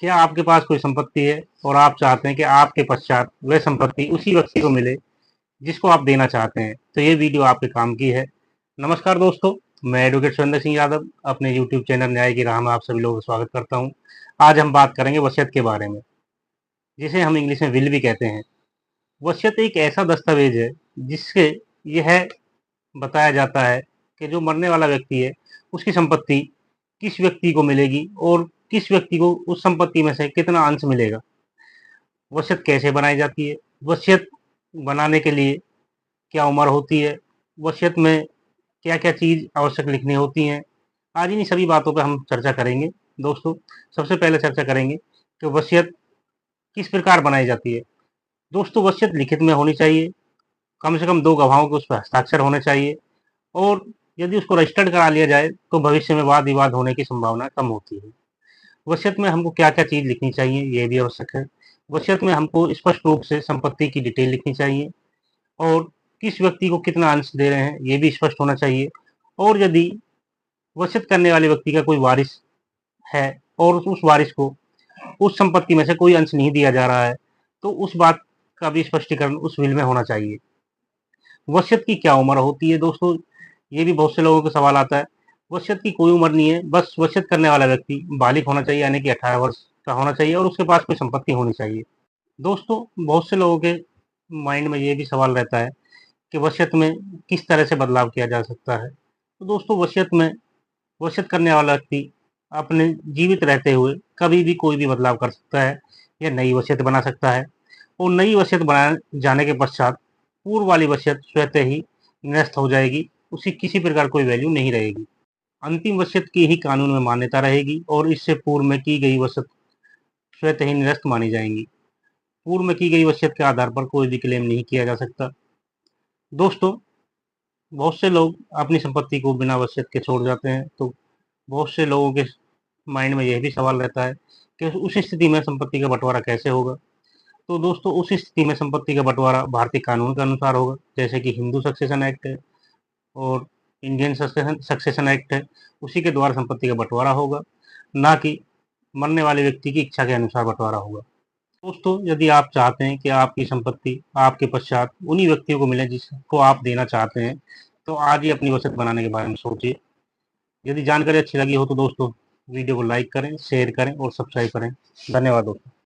क्या आपके पास कोई संपत्ति है और आप चाहते हैं कि आपके पश्चात वह संपत्ति उसी व्यक्ति को मिले जिसको आप देना चाहते हैं, तो ये वीडियो आपके काम की है। नमस्कार दोस्तों, मैं एडवोकेट सुरेंद्र सिंह यादव अपने यूट्यूब चैनल न्याय की राह में आप सभी लोगों का स्वागत करता हूँ। आज हम बात करेंगे वसीयत के बारे में, जिसे हम इंग्लिश में विल भी कहते हैं। वसीयत एक ऐसा दस्तावेज है जिससे यह बताया जाता है कि जो मरने वाला व्यक्ति है उसकी संपत्ति किस व्यक्ति को मिलेगी और किस व्यक्ति को उस संपत्ति में से कितना अंश मिलेगा। वसीयत कैसे बनाई जाती है, वसीयत बनाने के लिए क्या उम्र होती है, वसीयत में क्या क्या चीज़ आवश्यक लिखनी होती हैं, आज इन्हीं सभी बातों पर हम चर्चा करेंगे। दोस्तों, सबसे पहले चर्चा करेंगे कि वसीयत किस प्रकार बनाई जाती है। दोस्तों, वसीयत लिखित में होनी चाहिए, कम से कम दो गवाहों के उस पर हस्ताक्षर होने चाहिए और यदि उसको रजिस्टर्ड करा लिया जाए तो भविष्य में वाद विवाद होने की संभावना कम होती है। वसीयत में हमको क्या क्या चीज़ लिखनी चाहिए ये भी आवश्यक है। वसीयत में हमको स्पष्ट रूप से संपत्ति की डिटेल लिखनी चाहिए और किस व्यक्ति को कितना अंश दे रहे हैं ये भी स्पष्ट होना चाहिए। और यदि वसीयत करने वाले व्यक्ति का कोई वारिस है और उस वारिस को उस संपत्ति में से कोई अंश नहीं दिया जा रहा है तो उस बात का भी स्पष्टीकरण उस विल में होना चाहिए। वसीयत की क्या उम्र होती है दोस्तों, ये भी बहुत से लोगों को सवाल आता है। वसीयत की कोई उम्र नहीं है, बस वसीयत करने वाला व्यक्ति बालिग होना चाहिए, यानी कि 18 वर्ष का होना चाहिए और उसके पास कोई संपत्ति होनी चाहिए। दोस्तों, बहुत से लोगों के माइंड में ये भी सवाल रहता है कि वसीयत में किस तरह से बदलाव किया जा सकता है। तो दोस्तों, वसीयत करने वाला व्यक्ति अपने जीवित रहते हुए कभी भी कोई भी बदलाव कर सकता है या नई वसीयत बना सकता है और नई वसीयत बनाए जाने के पश्चात पूर्व वाली वसीयत स्वतः ही निरस्त हो जाएगी, उसकी किसी प्रकार कोई वैल्यू नहीं रहेगी। अंतिम वसीयत की ही कानून में मान्यता रहेगी और इससे पूर्व में की गई वसीयत स्वतः ही निरस्त मानी जाएंगी। पूर्व में की गई वसीयत के आधार पर कोई भी क्लेम नहीं किया जा सकता। दोस्तों, बहुत से लोग अपनी संपत्ति को बिना वसीयत के छोड़ जाते हैं, तो बहुत से लोगों के माइंड में यह भी सवाल रहता है कि उस स्थिति में संपत्ति का बंटवारा कैसे होगा। तो दोस्तों, उस स्थिति में संपत्ति का बंटवारा भारतीय कानून के अनुसार होगा, जैसे कि हिंदू सक्सेशन एक्ट है और इंडियन सक्सेशन एक्ट है, उसी के द्वारा संपत्ति का बंटवारा होगा, ना कि मरने वाले व्यक्ति की इच्छा के अनुसार बंटवारा होगा। दोस्तों, यदि आप चाहते हैं कि आपकी संपत्ति आपके पश्चात उन्हीं व्यक्तियों को मिले जिसको आप देना चाहते हैं, तो आज ही अपनी वसीयत बनाने के बारे में सोचिए। यदि जानकारी अच्छी लगी हो तो दोस्तों वीडियो को लाइक करें, शेयर करें और सब्सक्राइब करें। धन्यवाद दोस्तों।